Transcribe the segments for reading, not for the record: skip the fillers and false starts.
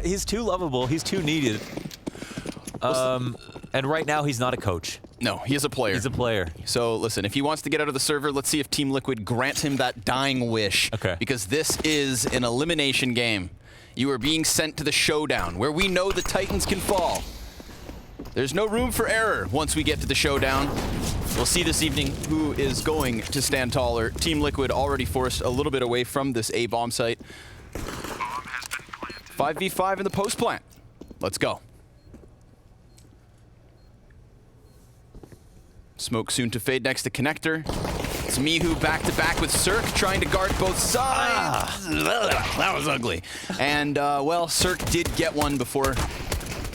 he's too lovable. He's too needed. And right now, he's not a coach. No, he is a player. He's a player. So listen, if he wants to get out of the server, let's see if Team Liquid grants him that dying wish. Okay. Because this is an elimination game. You are being sent to the showdown, where we know the Titans can fall. There's no room for error once we get to the showdown. We'll see this evening who is going to stand taller. Team Liquid already forced a little bit away from this A bomb site. 5v5 in the post plant. Let's go. Smoke soon to fade next to connector. It's miHu back to back with Circ trying to guard both sides. That was ugly. And well, Circ did get one before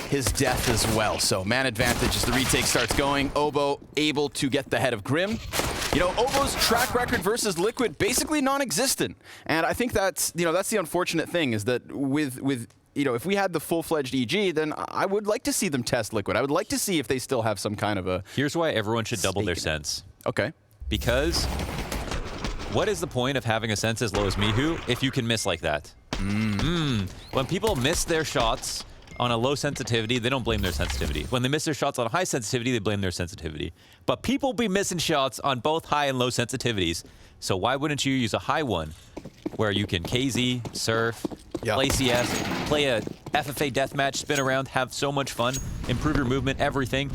his death as well. So man advantage as the retake starts going. Obo able to get the head of Grim. You know, Obo's track record versus Liquid basically non-existent. And I think that's, you know, that's the unfortunate thing is that with you know, if we had the full-fledged EG, then I would like to see them test Liquid. I would like to see if they still have some kind of a... Here's why everyone should double their sense. Okay. Because what is the point of having a sense as low as miHu if you can miss like that? When people miss their shots on a low sensitivity, they don't blame their sensitivity. When they miss their shots on a high sensitivity, they blame their sensitivity. But people be missing shots on both high and low sensitivities. So why wouldn't you use a high one where you can KZ, surf, play CS, play a FFA deathmatch, spin around, have so much fun, improve your movement, everything,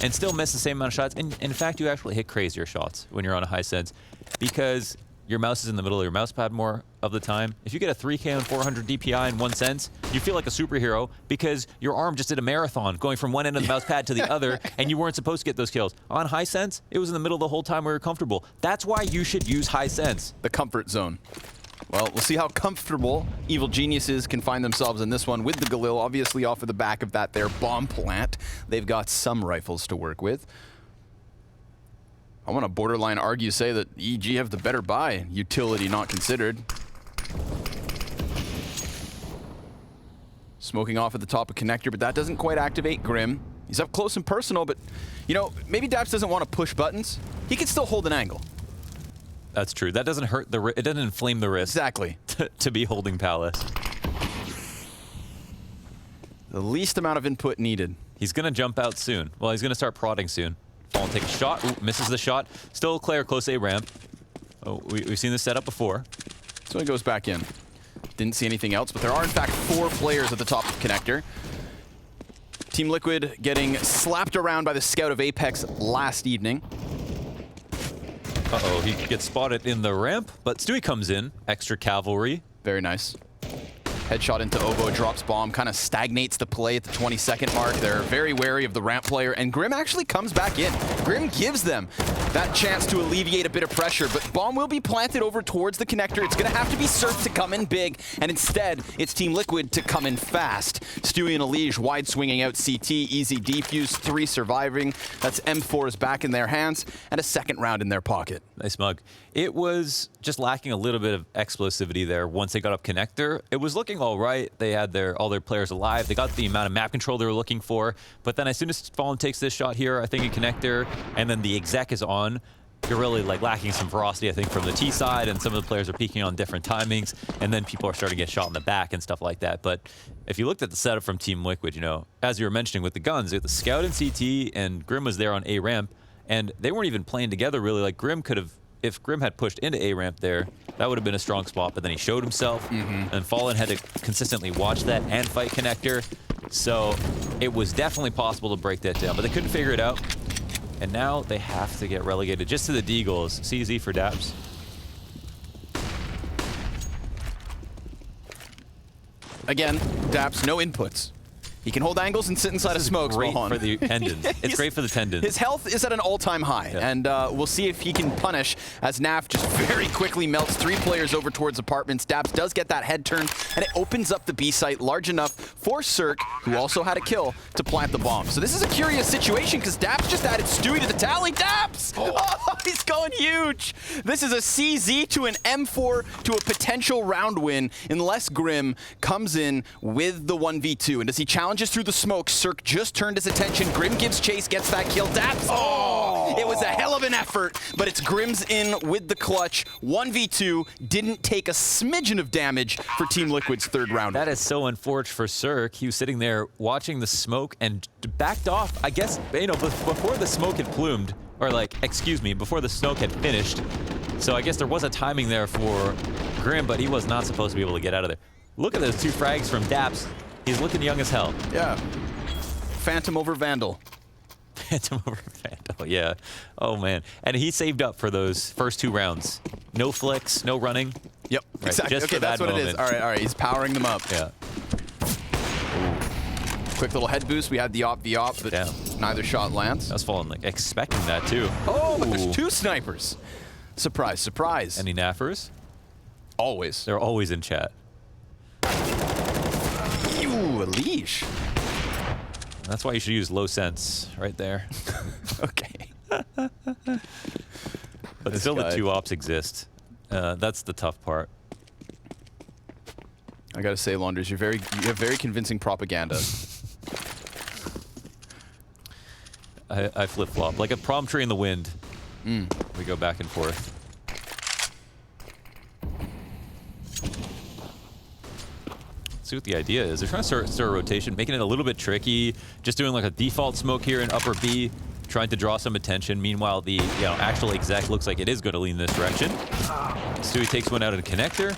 and still miss the same amount of shots. And in fact, you actually hit crazier shots when you're on a high sense because your mouse is in the middle of your mouse pad more of the time. If you get a 3K on 400 DPI in one sense, you feel like a superhero because your arm just did a marathon going from one end of the mouse pad to the other, and you weren't supposed to get those kills. On high sense, it was in the middle the whole time we were comfortable. That's why you should use high sense. The comfort zone. Well, we'll see how comfortable Evil Geniuses can find themselves in this one with the Galil, obviously off of the back of that their bomb plant. They've got some rifles to work with. I want to borderline argue say that EG have the better buy, utility not considered. Smoking off at the top of connector, but that doesn't quite activate Grim. He's up close and personal, but you know, maybe dapz doesn't want to push buttons. He can still hold an angle. That's true. That doesn't hurt the it doesn't inflame the wrist. Exactly. To be holding Palace. The least amount of input needed. He's going to jump out soon. Well, he's going to start prodding soon. Fall and take a shot. Ooh, misses the shot. Still Claire close A ramp. Oh, we've seen this setup before. So he goes back in. Didn't see anything else, but there are in fact 4 players at the top of connector. Team Liquid getting slapped around by the scout of Apex last evening. Uh-oh, he gets spotted in the ramp, but Stewie comes in. Extra cavalry. Very nice. Headshot into Obo, drops bomb, kind of stagnates the play at the 20-second mark. They're very wary of the ramp player, and Grim actually comes back in. Grim gives them that chance to alleviate a bit of pressure, but bomb will be planted over towards the connector. It's going to have to be Surf to come in big, and instead, it's Team Liquid to come in fast. Stewie and elige wide swinging out CT, easy defuse, 3 surviving. That's M4s back in their hands, and a second round in their pocket. Nice mug. It was just lacking a little bit of explosivity there once they got up connector. It was looking all right. They had all their players alive. They got the amount of map control they were looking for. But then as soon as Fallen takes this shot here, I think a connector, and then the exec is on, you're really like lacking some ferocity, I think, from the T side, and some of the players are peaking on different timings, and then people are starting to get shot in the back and stuff like that. But if you looked at the setup from Team Liquid, you know, as you were mentioning with the guns, the scout and CT, and Grim was there on A ramp, and they weren't even playing together really. Like Grim could have, if Grim had pushed into A ramp there, that would have been a strong spot, but then he showed himself, and Fallen had to consistently watch that and fight connector. So it was definitely possible to break that down, but they couldn't figure it out. And now they have to get relegated just to the D goals. CZ for dapz. Again, dapz, no inputs. He can hold angles and sit inside a smoke. Great for the tendons. It's great for the tendons. His health is at an all-time high, and we'll see if he can punish as Naf just very quickly melts 3 players over towards apartments. dapz does get that head turn, and it opens up the B site large enough for Circ, who also had a kill, to plant the bomb. So this is a curious situation because dapz just added Stewie to the tally. dapz! Oh, he's going huge! This is a CZ to an M4 to a potential round win unless Grim comes in with the 1v2. And does he challenge through the smoke? Circ just turned his attention. Grim gives chase, gets that kill. dapz! Oh! It was a hell of an effort, but it's krimz in with the clutch. 1v2, didn't take a smidgen of damage for Team Liquid's third round. That is so unfortunate for Cirque. He was sitting there watching the smoke and backed off, I guess, you know, before the smoke had plumed, or like, excuse me, before the smoke had finished. So I guess there was a timing there for Grim, but he was not supposed to be able to get out of there. Look at those 2 frags from daps. He's looking young as hell. Yeah. Phantom over Vandal. Phantom over Vandal, yeah. Oh, man. And he saved up for those first 2 rounds. No flicks, no running. Yep, Right, exactly. just Okay, for that's that what it is. moment. All right, he's powering them up. Yeah. Quick little head boost. We had the op, but Damn. neither shot lands. I was falling, like, expecting that, too. Oh, but Ooh. there's 2 snipers. Surprise, surprise. Any naffers? Always. They're always in chat. Ooh, elige. That's why you should use low sense right there. Okay. But This still guy. the 2 ops exist. That's the tough part. I gotta say, Launders, you have very convincing propaganda. I flip-flop. Like a palm tree in the wind. We go back and forth. See what the idea is. They're trying to start a rotation, making it a little bit tricky. Just doing like a default smoke here in upper B, trying to draw some attention. Meanwhile, the actual exec looks like it is going to lean this direction. Stewie takes one out of the connector.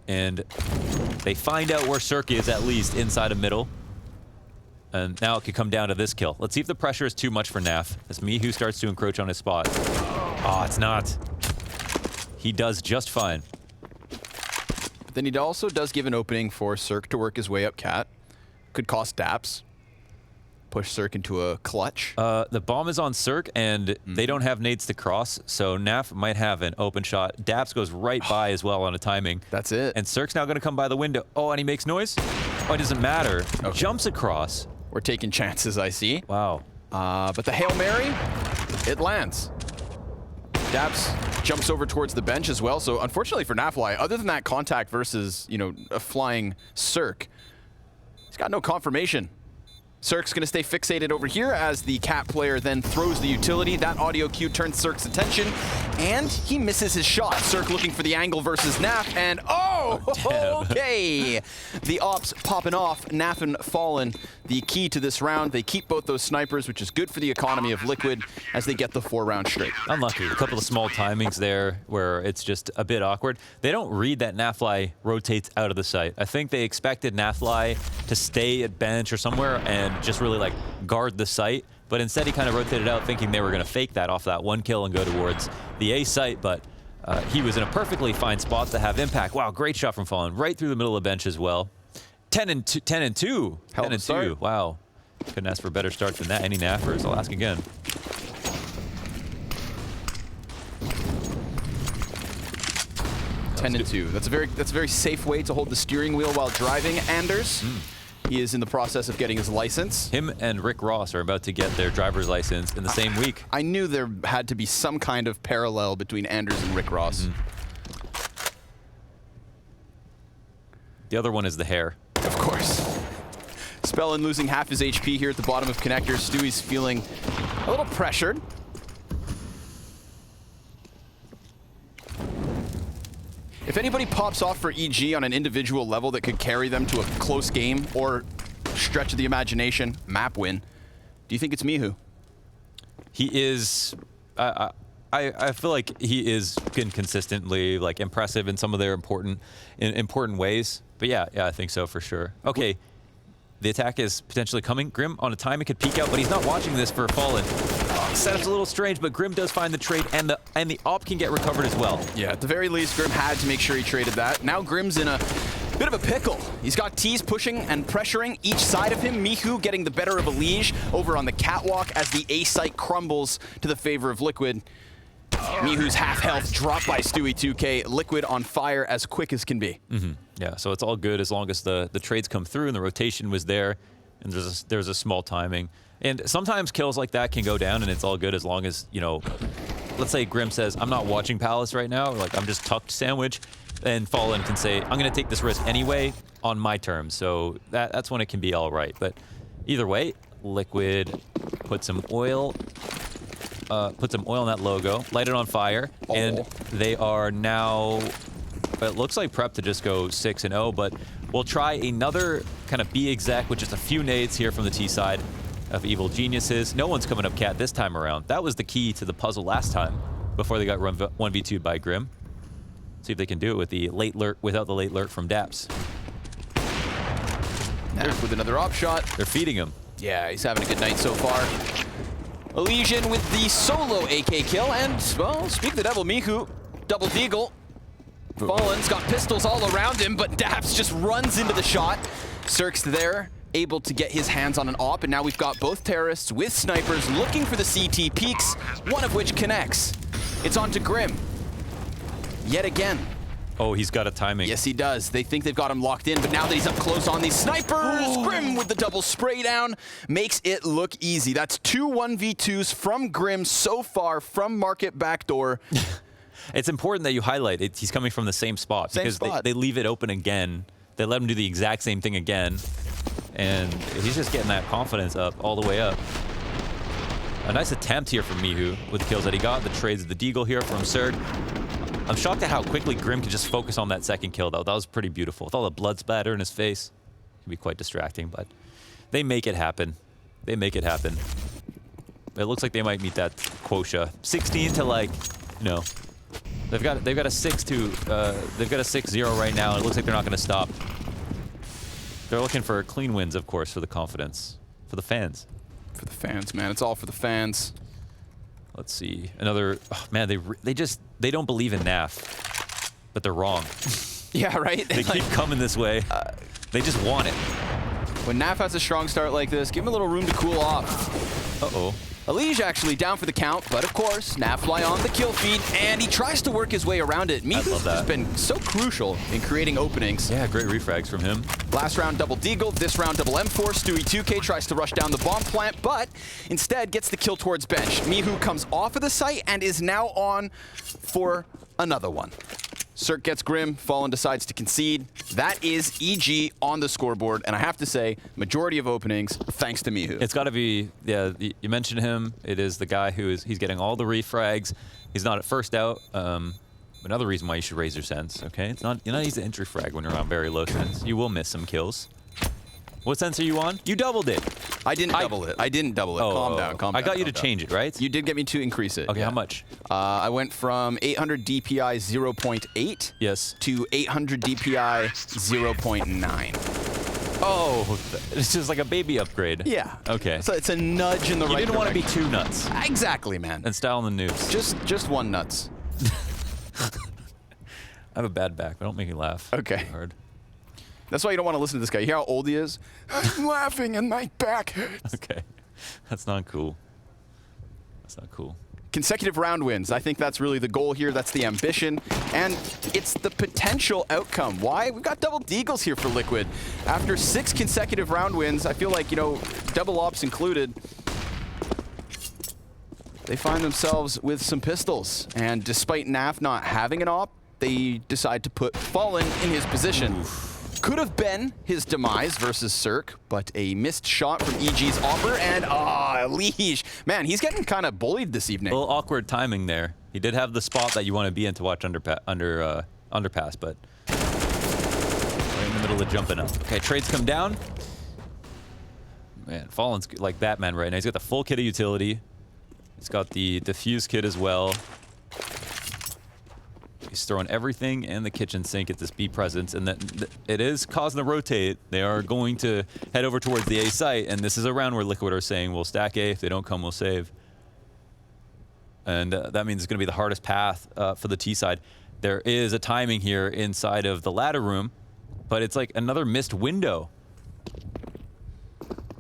And they find out where Cirque is, at least, inside of middle. And now it could come down to this kill. Let's see if the pressure is too much for Naf, as mihu starts to encroach on his spot. Oh, it's not. He does just fine. Then he also does give an opening for Cirque to work his way up cat. Could cost daps. Push Cirque into a clutch. The bomb is on Cirque, and they don't have nades to cross, so Naf might have an open shot. Daps goes right by as well on a timing. That's it. And Cirque's now going to come by the window. Oh, and he makes noise? Oh, it doesn't matter. Okay. Jumps across. We're taking chances, I see. Wow. But the Hail Mary, it lands. Daps jumps over towards the bench as well. So unfortunately for Nafly, other than that contact versus, a flying Cirque, he's got no confirmation. Cirque's going to stay fixated over here as the cat player then throws the utility. That audio cue turns Cirque's attention, and he misses his shot. Cirque looking for the angle versus Naf, and okay! The ops popping off, Nafin fallen. The key to this round, they keep both those snipers, which is good for the economy of Liquid as they get the 4 rounds straight. Unlucky. A couple of small timings there where it's just a bit awkward. They don't read that Nafly rotates out of the site. I think they expected Nafly to stay at bench or somewhere and just really like guard the site, but instead he kind of rotated out thinking they were going to fake that off that 1 kill and go towards the A site, but he was in a perfectly fine spot to have impact. Wow, great shot from Fallen, right through the middle of the bench as well. 10 and 2. 10 and 2. Wow. Couldn't ask for a better start than that. Any naffers? I'll ask again. Ten and 2. That's a very safe way to hold the steering wheel while driving. Anders, he is in the process of getting his license. Him and Rick Ross are about to get their driver's license in the same week. I knew there had to be some kind of parallel between Anders and Rick Ross. The other one is the hair. Of course. Spellin losing half his HP here at the bottom of connector. Stewie's feeling a little pressured. If anybody pops off for EG on an individual level that could carry them to a close game or stretch of the imagination, map win, do you think it's mihu? He is... I feel like he is been consistently like impressive in some of their important ways. But yeah, I think so for sure. Okay, the attack is potentially coming. Grim on a time it could peek out, but he's not watching this for Fallen. Setup's a little strange, but Grim does find the trade, and the op can get recovered as well. Yeah, at the very least, Grim had to make sure he traded that. Now Grim's in a bit of a pickle. He's got twistzz pushing and pressuring each side of him. mihu getting the better of elige over on the catwalk as the A site crumbles to the favor of Liquid. mihu's half health dropped by Stewie 2K. Liquid on fire as quick as can be. Yeah, so it's all good as long as the trades come through and the rotation was there, and there's a small timing. And sometimes kills like that can go down, and it's all good as long as, let's say Grim says, I'm not watching Palace right now, or like I'm just tucked sandwich, and Fallen can say, I'm going to take this risk anyway on my terms. So that's when it can be all right. But either way, Liquid put some oil put some oil on that logo, light it on fire, and they are now, it looks like prep to just go 6-0, but we'll try another kind of B exec with just a few nades here from the T side of Evil Geniuses. No one's coming up cat this time around. That was the key to the puzzle last time before they got 1v2'd by Grim. See if they can do it with the late lurk, without the late lurk from Daps. Naf with another op shot. They're feeding him. Yeah, he's having a good night so far. Elige with the solo AK kill, and, well, speak the devil, mihu, double deagle. Fallen's got pistols all around him, but Daps just runs into the shot. Syrk's there, able to get his hands on an op, and now we've got both terrorists with snipers looking for the CT peaks, one of which connects. It's on to Grim. Yet again. Oh, he's got a timing. Yes, he does. They think they've got him locked in, but now that he's up close on these snipers, Grim with the double spray down makes it look easy. That's 2 1v2s from Grim so far from Market Backdoor. It's important that you highlight it. He's coming from the same spot because they leave it open again. They let him do the exact same thing again, and he's just getting that confidence up all the way up. A nice attempt here from mihu with the kills that he got. The trades of the deagle here from Syrk. I'm shocked at how quickly Grim could just focus on that second kill, though. That was pretty beautiful. With all the blood splatter in his face, it can be quite distracting, but they make it happen. They make it happen. It looks like they might meet that quota. 16 to, like, you know, they've got a 6-0 right now. It looks like they're not going to stop. They're looking for clean wins, of course, for the confidence, for the fans. For the fans, man. It's all for the fans. Let's see. Another, oh, man, they don't believe in NAF, but they're wrong. Yeah, right? They keep coming this way. They just want it. When NAF has a strong start like this, give him a little room to cool off. Uh-oh. Elige actually down for the count, but of course, Nafly on the kill feed, and he tries to work his way around it. mihu's just been so crucial in creating openings. Yeah, great refrags from him. Last round double deagle, this round double M4. Stewie 2K tries to rush down the bomb plant, but instead gets the kill towards bench. mihu comes off of the site and is now on for another one. Syrk gets Grim, Fallen decides to concede. That is EG on the scoreboard, and I have to say, majority of openings, thanks to mihu. It's got to be, yeah, you mentioned him. It is the guy he's getting all the refrags. He's not at first out. Another reason why you should raise your sense, okay? It's not, you're not easy to entry frag when you're on very low sense. You will miss some kills. What sense are you on? You doubled it. I didn't double it. I didn't double it. Calm down, calm down. I got you to change it, right? You did get me to increase it. Okay, yeah. How much? I went from 800 DPI 0.8 yes. to 800 DPI 0.9. Oh, it's just like a baby upgrade. Yeah. Okay. So it's a nudge in the right direction. You didn't want to be too nuts. Exactly, man. And style in the noobs. Just one nuts. I have a bad back, but don't make me laugh. Okay. Hard. That's why you don't want to listen to this guy. You hear how old he is? I'm laughing and my back hurts. Okay. That's not cool. That's not cool. Consecutive round wins. I think that's really the goal here. That's the ambition. And it's the potential outcome. Why? We've got double deagles here for Liquid. After 6 consecutive round wins, I feel like, you know, double ops included, they find themselves with some pistols. And despite Naf not having an op, they decide to put Fallen in his position. Oof. Could have been his demise versus Syrk, but a missed shot from EG's offer, and Elige. Man, he's getting kind of bullied this evening. A little awkward timing there. He did have the spot that you want to be in to watch underpass, but right in the middle of jumping up. Okay, trades come down. Man, Fallen's like Batman right now. He's got the full kit of utility. He's got the diffuse kit as well. He's throwing everything in the kitchen sink at this B presence, and that it is causing the rotate. They are going to head over towards the A site, and this is a round where Liquid are saying, we'll stack A. If they don't come, we'll save. And that means it's going to be the hardest path for the T side. There is a timing here inside of the ladder room, but it's like another missed window.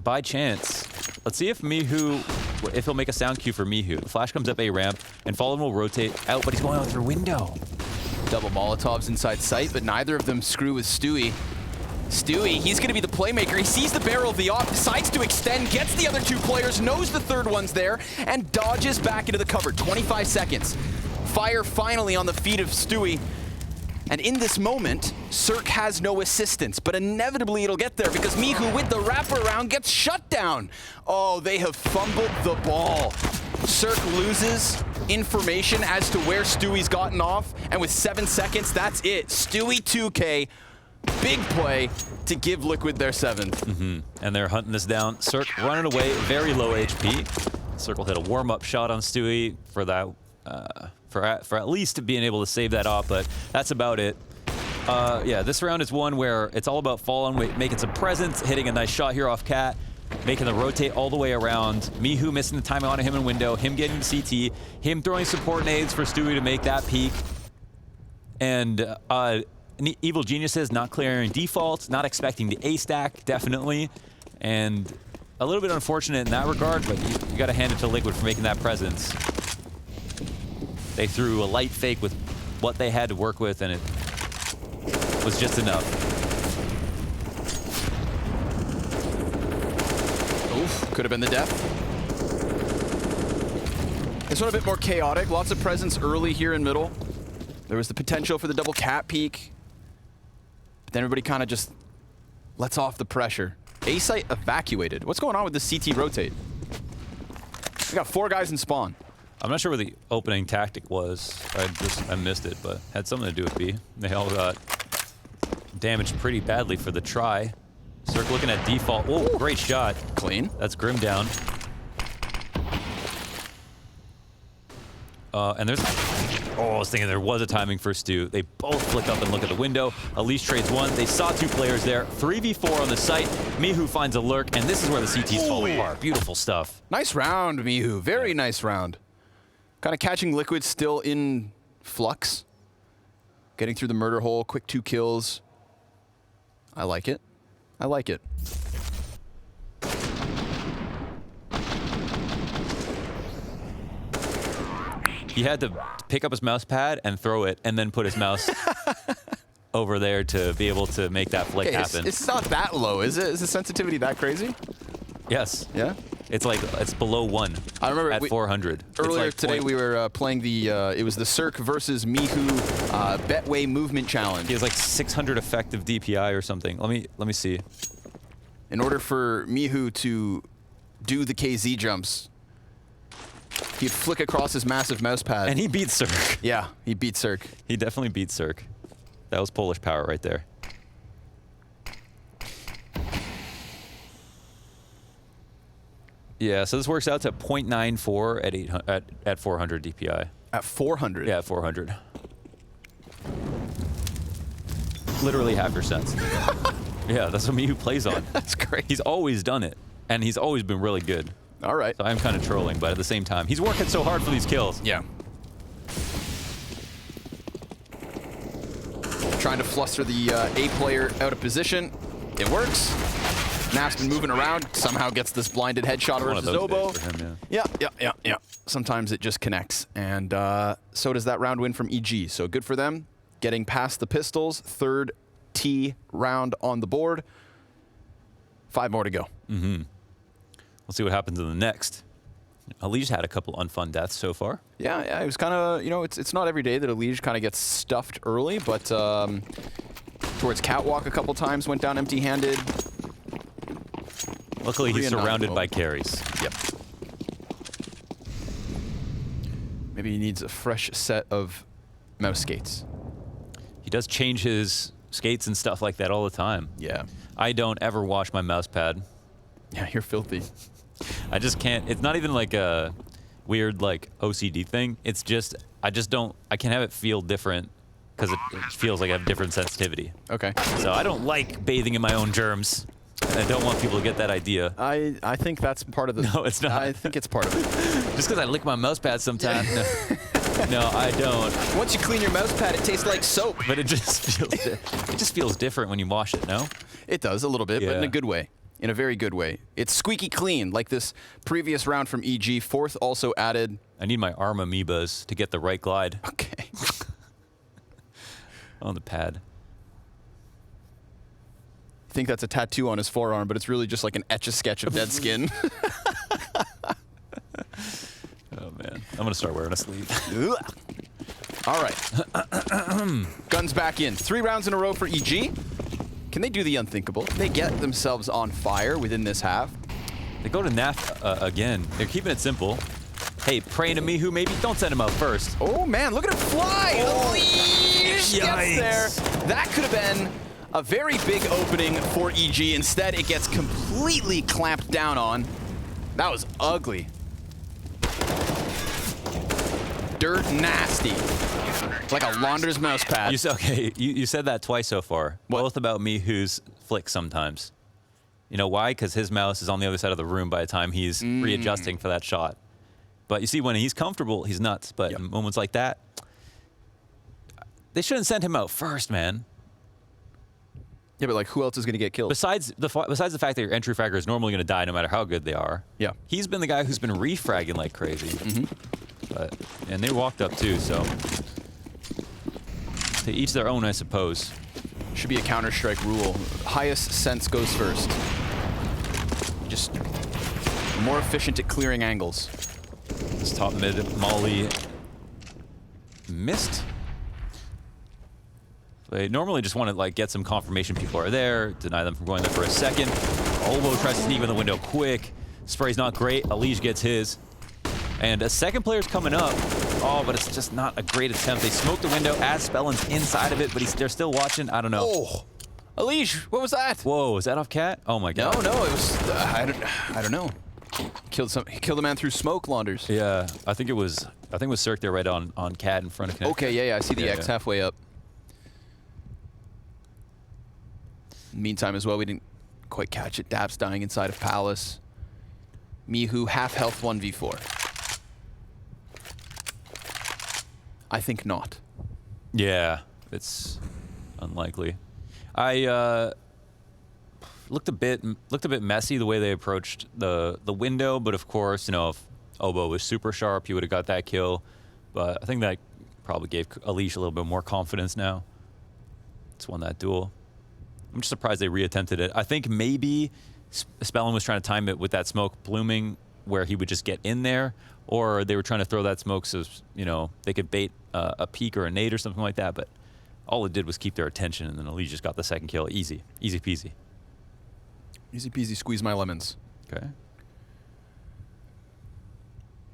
By chance. Let's see if mihu, if he'll make a sound cue for mihu. The flash comes up A ramp, and Fallen will rotate out, but he's going out through window. Double Molotovs inside sight, but neither of them screw with Stewie. Stewie, he's going to be the playmaker. He sees the barrel of the op, decides to extend, gets the other 2 players, knows the third one's there, and dodges back into the cover. 25 seconds. Fire finally on the feet of Stewie. And in this moment, Syrk has no assistance, but inevitably it'll get there because mihu with the wraparound gets shut down. Oh, they have fumbled the ball. Syrk loses information as to where Stewie's gotten off, and with 7 seconds, that's it. Stewie 2K, big play to give Liquid their 7th. And they're hunting this down. Syrk running away, very low HP. Syrk will hit a warm-up shot on Stewie for that, for at least being able to save that off, but that's about it. Yeah, this round is one where it's all about falling, making some presence, hitting a nice shot here off Cat, making the rotate all the way around. miHu missing the timing on him in window, him getting to CT, him throwing support nades for Stewie to make that peak. And Evil Geniuses not clearing defaults, not expecting the A stack, definitely. And a little bit unfortunate in that regard, but you got to hand it to Liquid for making that presence. They threw a light fake with what they had to work with, and it was just enough. Oof, could have been the death. This one a bit more chaotic. Lots of presence early here in middle. There was the potential for the double cat peek. But then everybody kind of just lets off the pressure. A site evacuated. What's going on with this CT rotate? We got 4 guys in spawn. I'm not sure what the opening tactic was. I missed it, but had something to do with B. They all got damaged pretty badly for the try. Syrk looking at default. Oh, great shot. Clean. That's Grim down. And there's... Oh, I was thinking there was a timing for Stu. They both flick up and look at the window. Elige trades one. They saw 2 players there. 3v4 on the site. miHu finds a lurk, and this is where the CTs fall apart. Beautiful stuff. Nice round, miHu. Very nice round. Kind of catching Liquid still in flux. Getting through the murder hole. Quick 2 kills. I like it. I like it. He had to pick up his mouse pad and throw it, and then put his mouse over there to be able to make that flick happen. It's not that low, is it? Is the sensitivity that crazy? Yes. Yeah? It's like, it's below 1. I remember at 400. Earlier like today we were playing the, it was the Syrk versus miHu Betway movement challenge. He has like 600 effective DPI or something. Let me see. In order for miHu to do the KZ jumps, he'd flick across his massive mouse pad. And he beat Syrk. Yeah, he beat Syrk. He definitely beat Syrk. That was Polish power right there. Yeah, so this works out to 0.94 at 400 DPI. At 400? Yeah, at 400. Literally half your sense. Yeah, that's what miHu plays on. That's great. He's always done it, and he's always been really good. All right. So I'm kind of trolling, but at the same time, he's working so hard for these kills. Yeah. Trying to fluster the A player out of position. It works. Naf's been moving around, somehow gets this blinded headshot versus Oboe. Yeah. Sometimes it just connects. And so does that round win from EG. So good for them. Getting past the pistols. 3rd T round on the board. 5 more to go. Let's see what happens in the next. Elige had a couple unfun deaths so far. Yeah, it was kind of, you know, it's not every day that Elige kind of gets stuffed early, but towards Catwalk a couple times, went down empty-handed. Luckily, he's surrounded by carries. Yep. Maybe he needs a fresh set of mouse skates. He does change his skates and stuff like that all the time. Yeah. I don't ever wash my mouse pad. Yeah, you're filthy. I just can't. It's not even like a weird like OCD thing. It's just, I can't have it feel different because it feels like I have different sensitivity. Okay. So I don't like bathing in my own germs. And I don't want people to get that idea. I think that's part of the... No, it's not. I think it's part of it. Just because I lick my mouse pad sometimes. No, I don't. Once you clean your mouse pad, it tastes like soap. But it just feels different when you wash it, no? It does a little bit, but in a good way. In a very good way. It's squeaky clean, like this previous round from EG. 4th also added. I need my arm amoebas to get the right glide. Okay. On the pad. I think that's a tattoo on his forearm, but it's really just like an etch-a-sketch of dead skin. Oh, man. I'm going to start wearing a sleeve. All right. Guns back in. 3 rounds in a row for EG. Can they do the unthinkable? They get themselves on fire within this half. They go to Naf again. They're keeping it simple. Hey, praying to mihu, maybe don't send him out first. Oh man, look at him fly! Elige gets Yikes. there. That could have been a very big opening for EG. Instead, it gets completely clamped down on. That was ugly. Dirt nasty. Like a launder's mouse pad. You said that twice so far. What? Both about mihu's flick sometimes. You know why? Because his mouse is on the other side of the room by the time he's readjusting for that shot. But you see, when he's comfortable, he's nuts. But in moments like that, they shouldn't send him out first, man. Yeah, but like, who else is going to get killed? Besides the fact that your entry fragger is normally going to die no matter how good they are. Yeah. He's been the guy who's been refragging like crazy. And they walked up too, so to each their own, I suppose. Should be a Counter-Strike rule. Highest sense goes first. Just more efficient at clearing angles. This top mid molly missed. They normally just want to like get some confirmation people are there, deny them from going there for a second. Oboe tries to sneak in the window quick. Spray's not great. Elige gets his. And a second player's coming up. Oh, but it's just not a great attempt. They smoke the window as Spellin's inside of it, but they're still watching. I don't know. Oh, Elige, what was that? Whoa, is that off cat? Oh my god. No, it was. I don't know. He killed a man through smoke launders. Yeah, I think it was Cirque there right on cat in front of Connect. Okay, yeah, I see the X halfway up. Meantime, as well, we didn't quite catch it. Daps dying inside of Palace. mihu half health 1v4. I think not. Yeah, it's unlikely. I looked a bit messy the way they approached the window, but of course, you know, if Oboe was super sharp, he would have got that kill. But I think that probably gave Elige a little bit more confidence now. It's won that duel. I'm just surprised they reattempted it. I think maybe Spellin was trying to time it with that smoke blooming where he would just get in there, or they were trying to throw that smoke so, you know, they could bait a peek or a nade or something like that, but all it did was keep their attention, and then Elige just got the second kill. Easy. Easy peasy. Easy peasy, squeeze my lemons. Okay.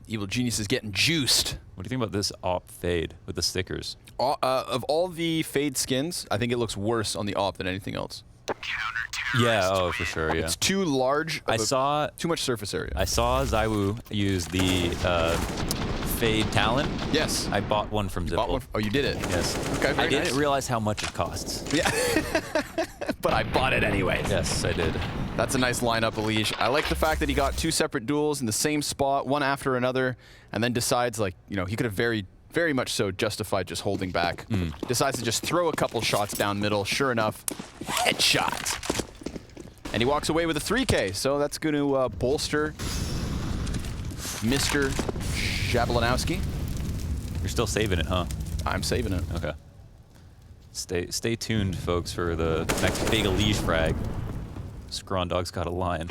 Evil Genius is getting juiced. What do you think about this op fade with the stickers? Of all the fade skins, I think it looks worse on the op than anything else. Yeah, oh, for sure, yeah. It's too large. Too much surface area. I saw zywoo use the fade talent. Yes. I bought one from Zipple. Oh, you did it? Yes. Okay, very I didn't realize how much it costs. Yeah. But I bought it anyways. Yes, I did. That's a nice lineup, Elige. I like the fact that he got two separate duels in the same spot, one after another, and then decides, like, you know, he could have very much so justified just holding back. Decides to just throw a couple shots down middle. Sure enough, headshot. And he walks away with a 3K, so that's going to bolster Mr. Jablonowski. You're still saving it, huh? I'm saving it. Okay. Stay tuned, folks, for the next big Elige frag. Scrondog's got a line.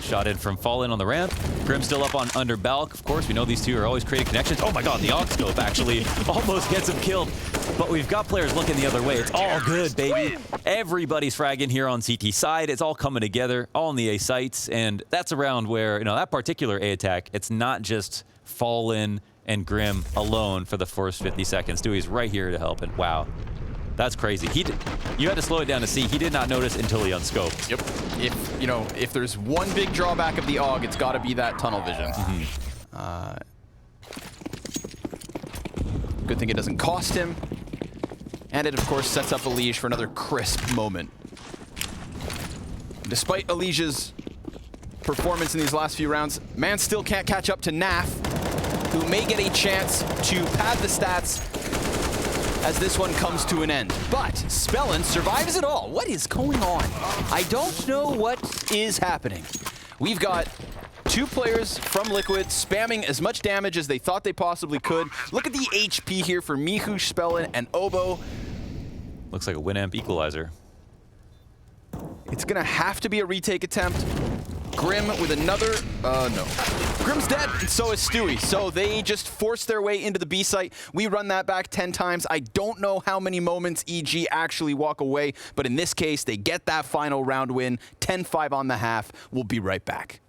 Shot in from fall in on the ramp. Grim still up on under Balk. Of course, we know these two are always creating connections. Oh my god, the Ox scope actually almost gets him killed. But we've got players looking the other way. It's all good, baby. Everybody's fragging here on CT side. It's all coming together, all in the A sites. And that's around where, you know, that particular A attack, it's not just fall in and Grim alone for the first 50 seconds. Dewey's right here to help. And wow. That's crazy. You had to slow it down to see. He did not notice until he unscoped. Yep. If there's one big drawback of the AUG, it's got to be that tunnel vision. Good thing it doesn't cost him. And it, of course, sets up Elige for another crisp moment. Despite Elige's performance in these last few rounds, man still can't catch up to Naf, who may get a chance to pad the stats as this one comes to an end. But Spellin survives it all. What is going on? I don't know what is happening. We've got two players from Liquid spamming as much damage as they thought they possibly could. Look at the HP here for mihu, Spellin, and Oboe. Looks like a Winamp equalizer. It's gonna have to be a retake attempt. Grim with another, no. Grim's dead, and so is Stewie. So they just force their way into the B site. We run that back 10 times. I don't know how many moments EG actually walk away, but in this case, they get that final round win. 10-5 on the half. We'll be right back.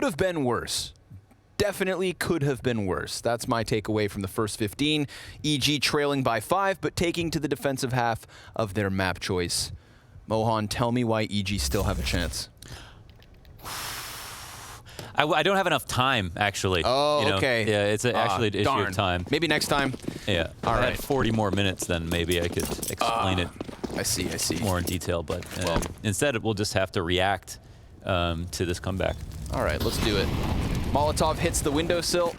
have been worse. Definitely could have been worse. That's my takeaway from the first 15. EG trailing by 5, but taking to the defensive half of their map choice. Mohan, tell me why EG still have a chance. I don't have enough time, actually. Oh, you know? okay. Yeah, it's actually an issue darn. of time. Maybe next time. Yeah. All I right. had 40 more minutes, then maybe I could explain it I see. more in detail. But Well. instead, we'll just have to react to this comeback. All right, let's do it. Molotov hits the windowsill.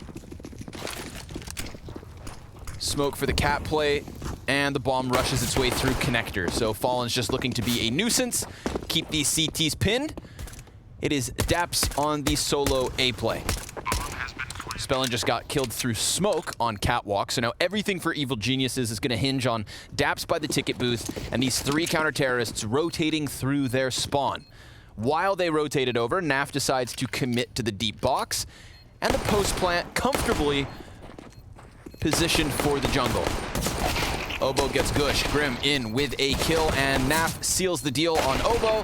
Smoke for the cat play, and the bomb rushes its way through connector. So Fallen's just looking to be a nuisance, keep these CTs pinned. It is daps on the solo A play. Spellin just got killed through smoke on catwalk, so now everything for Evil Geniuses is going to hinge on daps by the ticket booth and these 3 counter-terrorists rotating through their spawn. While they rotate it over, Naf decides to commit to the deep box, and the post plant comfortably positioned for the jungle. Obo gets Gush, Grim in with a kill, and Naf seals the deal on Obo.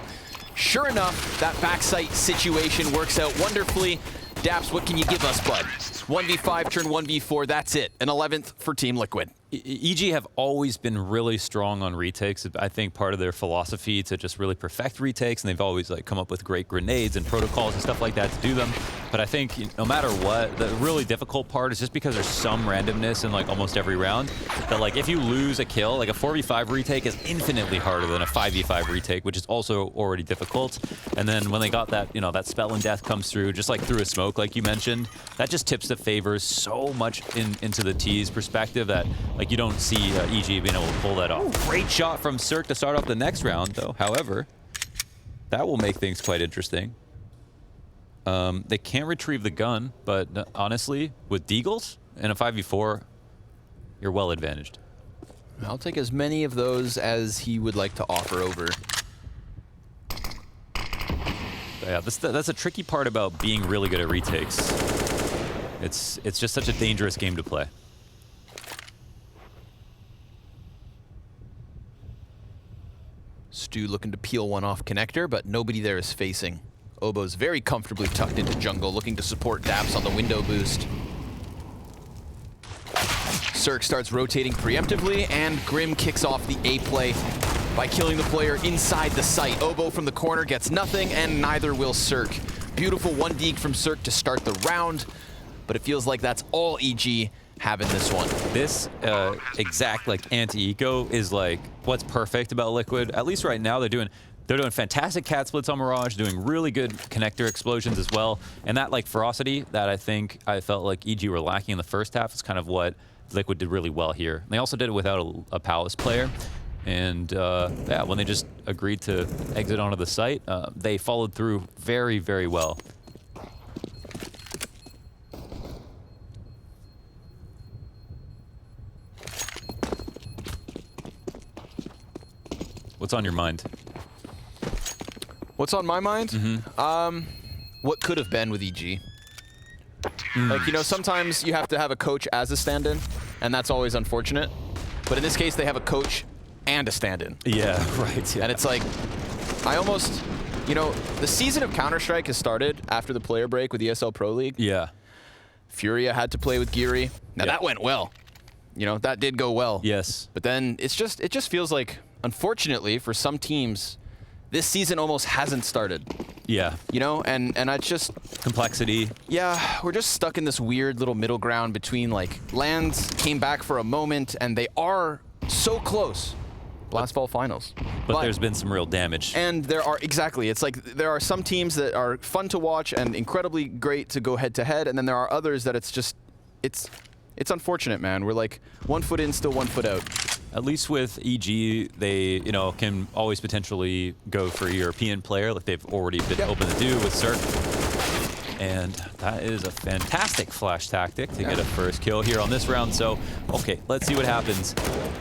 Sure enough, that backside situation works out wonderfully. Daps, what can you give us, bud? 1v5, turn 1v4, that's it. An 11th for Team Liquid. EG have always been really strong on retakes. I think part of their philosophy to just really perfect retakes, and they've always like come up with great grenades and protocols and stuff like that to do them. But I think no matter what, the really difficult part is just because there's some randomness in like almost every round, that like if you lose a kill, like a 4v5 retake is infinitely harder than a 5v5 retake, which is also already difficult. And then when they got that, you know, that spell and death comes through, just like through a smoke, like you mentioned, that just tips the favors so much into the T's perspective that like you don't see EG being able to pull that off. Great shot from Cirque to start off the next round, though. However, that will make things quite interesting. They can't retrieve the gun, but honestly, with Deagles in a 5v4, you're well advantaged. I'll take as many of those as he would like to offer over. But yeah, that's a tricky part about being really good at retakes. It's just such a dangerous game to play. Stu looking to peel one off connector, but nobody there is facing. Obo's very comfortably tucked into jungle, looking to support Daps on the window boost. Cirque starts rotating preemptively, and Grim kicks off the A play by killing the player inside the site. Obo from the corner gets nothing, and neither will Cirque. Beautiful 1 deke from Cirque to start the round, but it feels like that's all EG have in this one. This exact like anti-eco is like what's perfect about Liquid. At least right now they're doing fantastic cat splits on Mirage, doing really good connector explosions as well. And that like ferocity that I felt like EG were lacking in the first half is kind of what Liquid did really well here. And they also did it without a Palace player. And yeah, when they just agreed to exit onto the site, they followed through very, very well. What's on your mind? What's on my mind? Mm-hmm. What could have been with EG? Like, you know, sometimes you have to have a coach as a stand-in, and that's always unfortunate. But in this case, they have a coach and a stand-in. Yeah, right. Yeah. And it's like, I almost, you know, the season of Counter-Strike has started after the player break with ESL Pro League. Yeah. Furia had to play with Yuurih. Now, that went well. You know, that did go well. Yes. But then it just feels like, unfortunately, for some teams, this season almost hasn't started. Yeah. You know, and I just... Complexity. Yeah, we're just stuck in this weird little middle ground between, like, Lands came back for a moment, and they are so close. Blast Ball Finals. But there's been some real damage. And there are, exactly, it's like there are some teams that are fun to watch and incredibly great to go head-to-head, and then there are others that it's just, it's unfortunate, man. We're like 1 foot in, still 1 foot out. At least with EG, they, you know, can always potentially go for a European player, like they've already been open to do with Cirque. And that is a fantastic flash tactic to get a first kill here on this round. So, okay, let's see what happens.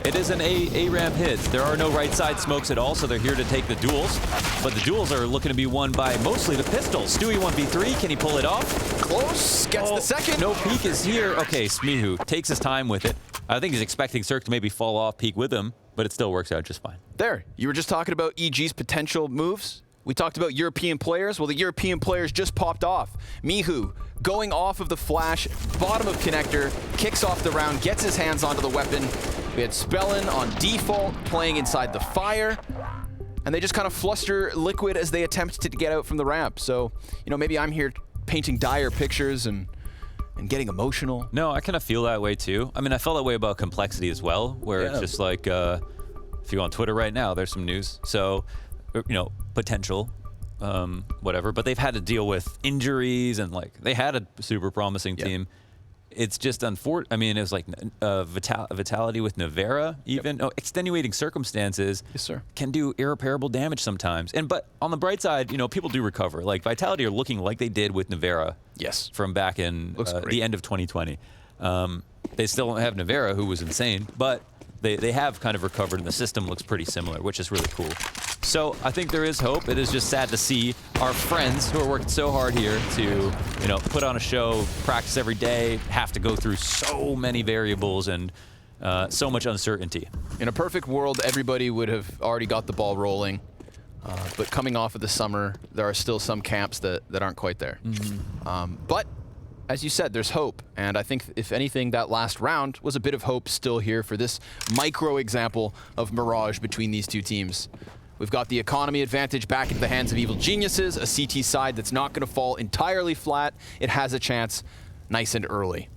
It is an A-ramp hit. There are no right side smokes at all, so they're here to take the duels. But the duels are looking to be won by mostly the pistols. Stewie 1v3, can he pull it off? Close, gets the second. No peek is here. Okay, Smihu takes his time with it. I think he's expecting Cirque to maybe fall off peek with him, but it still works out just fine. There, you were just talking about EG's potential moves. We talked about European players. Well, the European players just popped off. mihu going off of the flash, bottom of connector, kicks off the round, gets his hands onto the weapon. We had stavn on default, playing inside the fire. And they just kind of fluster Liquid as they attempt to get out from the ramp. So, you know, maybe I'm here painting dire pictures and getting emotional. No, I kind of feel that way too. I mean, I felt that way about complexity as well, where it's just like, if you go on Twitter right now, there's some news. So, you know, potential, whatever. But they've had to deal with injuries and like they had a super promising team. It's just unfortunate. I mean, it was like Vitality with Navera, even. Oh, extenuating circumstances can do irreparable damage sometimes. But on the bright side, you know, people do recover. Like Vitality are looking like they did with Navera. From back in the end of 2020. They still don't have Navera, who was insane, but they have kind of recovered, and the system looks pretty similar, which is really cool. So I think there is hope. It is just sad to see our friends who are working so hard here to, you know, put on a show, practice every day, have to go through so many variables and so much uncertainty. In a perfect world, everybody would have already got the ball rolling. But coming off of the summer, there are still some camps that aren't quite there. But as you said, there's hope. And I think, if anything, that last round was a bit of hope still here for this micro example of mirage between these two teams. We've got the economy advantage back into the hands of Evil Geniuses, a CT side that's not going to fall entirely flat. It has a chance nice and early.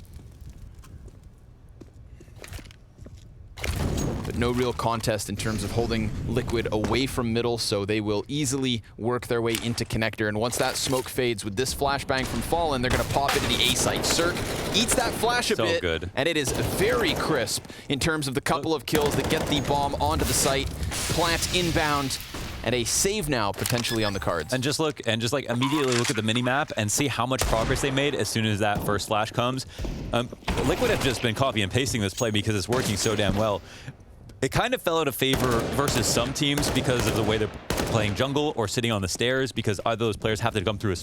But no real contest in terms of holding Liquid away from middle, so they will easily work their way into connector. And once that smoke fades with this flashbang from Fallen, they're going to pop into the A site. Syrk eats that flash a bit, and it is very crisp in terms of the couple of kills that get the bomb onto the site, plant inbound, and a save now potentially on the cards. And just look, like immediately look at the mini-map and see how much progress they made as soon as that first flash comes. Liquid have just been copy and pasting this play because it's working so damn well. It kind of fell out of favor versus some teams because of the way they're playing jungle or sitting on the stairs, because either those players have to come through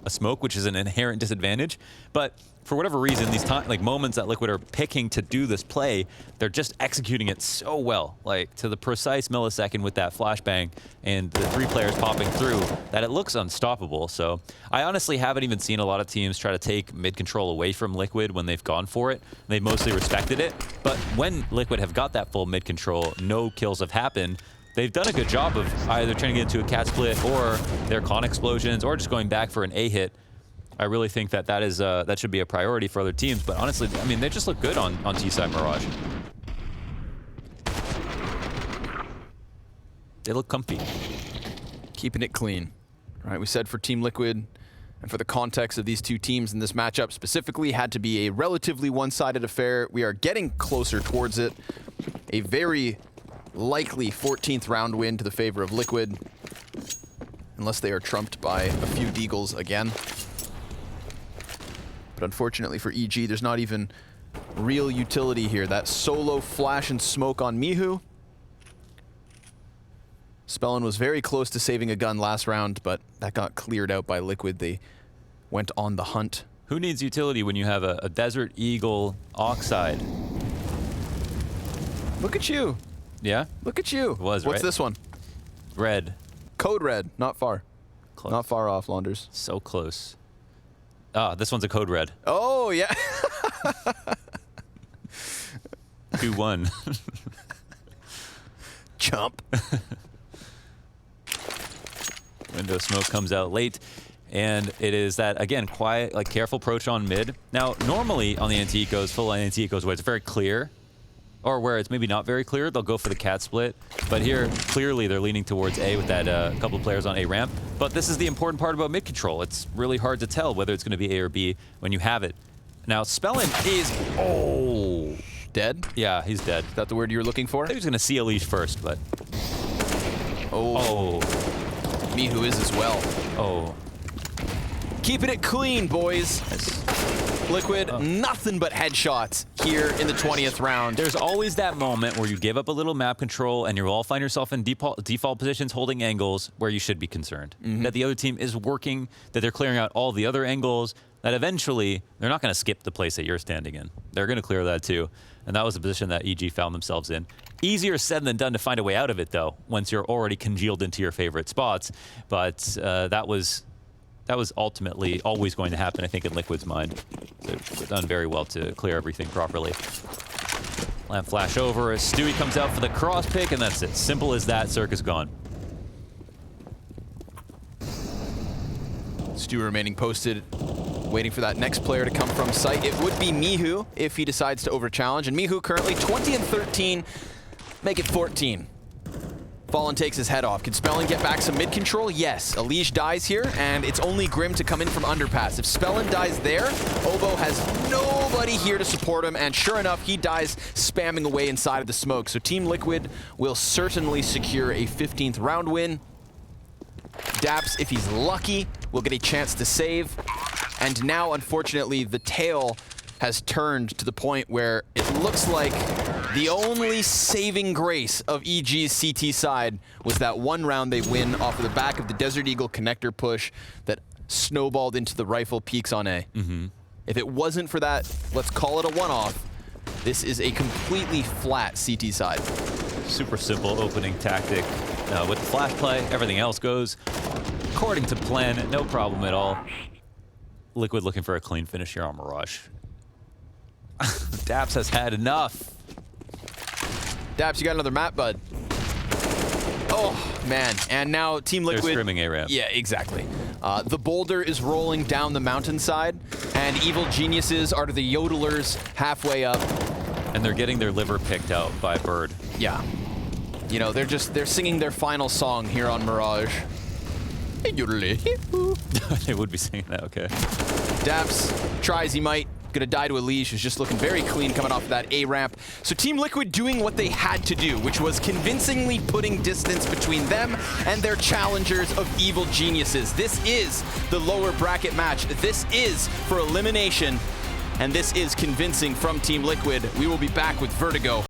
a smoke, which is an inherent disadvantage. But for whatever reason, these moments that Liquid are picking to do this play, they're just executing it so well, like to the precise millisecond with that flashbang and the three players popping through, that it looks unstoppable. So I honestly haven't even seen a lot of teams try to take mid control away from Liquid when they've gone for it. They've mostly respected it. But when Liquid have got that full mid control, no kills have happened. They've done a good job of either trying to get into a cat split or their con explosions or just going back for an A hit. I really think that that should be a priority for other teams. But honestly, I mean, they just look good on T-side Mirage. They look comfy. Keeping it clean. All right, we said for Team Liquid, and for the context of these two teams in this matchup specifically, had to be a relatively one-sided affair. We are getting closer towards it. A very likely 14th round win to the favor of Liquid, unless they are trumped by a few deagles again. But unfortunately for EG, there's not even real utility here. That solo flash and smoke on mihu. stavn was very close to saving a gun last round, but that got cleared out by Liquid. They went on the hunt. Who needs utility when you have a Desert Eagle Oxide? Look at you. Yeah? Look at you. It was, What's right? this one? Red. Code Red. Not far. Close. Not far off, Launders. So close. Ah, this one's a Code Red. Oh, yeah. 2-1. Chump. Window smoke comes out late. And it is that, again, quiet, like careful approach on mid. Now, normally on the anti-ecos, full anti-ecos, where it's very clear, or where it's maybe not very clear, they'll go for the cat split. But here, clearly, they're leaning towards A with that couple of players on A ramp. But this is the important part about mid control. It's really hard to tell whether it's going to be A or B when you have it. Now, stavn is... Oh! Dead? Yeah, he's dead. Is that the word you were looking for? I think he was going to see elige first, but... Oh. mihu is as well. Oh. Keeping it clean, boys. Liquid, nothing but headshots here in the 20th round. There's always that moment where you give up a little map control and you all find yourself in default positions holding angles where you should be concerned. That the other team is working, that they're clearing out all the other angles, that eventually they're not going to skip the place that you're standing in. They're going to clear that too. And that was a position that EG found themselves in. Easier said than done to find a way out of it, though, once you're already congealed into your favorite spots. But that was ultimately always going to happen, I think, in Liquid's mind. They've done very well to clear everything properly. Lamp flash over as Stewie comes out for the cross pick, and that's it. Simple as that. Cirque is gone. Stewie remaining posted, waiting for that next player to come from site. It would be mihu if he decides to overchallenge. And mihu currently 20 and 13, make it 14. Fallen takes his head off. Can Spellin get back some mid control? Yes. Elige dies here, and it's only Grim to come in from underpass. If Spellin dies there, Obo has nobody here to support him, and sure enough, he dies spamming away inside of the smoke. So Team Liquid will certainly secure a 15th round win. Daps, if he's lucky, will get a chance to save. And now, unfortunately, the tail has turned to the point where it looks like the only saving grace of EG's CT side was that one round they win off of the back of the Desert Eagle connector push that snowballed into the rifle peaks on A. If it wasn't for that, let's call it a one-off, this is a completely flat CT side. Super simple opening tactic. With the flash play, everything else goes according to plan, no problem at all. Liquid looking for a clean finish here on Mirage. Daps has had enough. Daps, you got another map, bud. Oh, man. And now Team Liquid... They're screaming A-ramp. Yeah, exactly. The boulder is rolling down the mountainside, and evil geniuses are the yodelers halfway up. And they're getting their liver picked out by Bird. Yeah. You know, they're singing their final song here on Mirage. They would be singing that, okay. Daps tries he might. Gonna die to elige, who's just looking very clean coming off of that A ramp. So Team Liquid doing what they had to do, which was convincingly putting distance between them and their challengers of evil geniuses. This is the lower bracket match. This is for elimination, and this is convincing from Team Liquid. We will be back with Vertigo.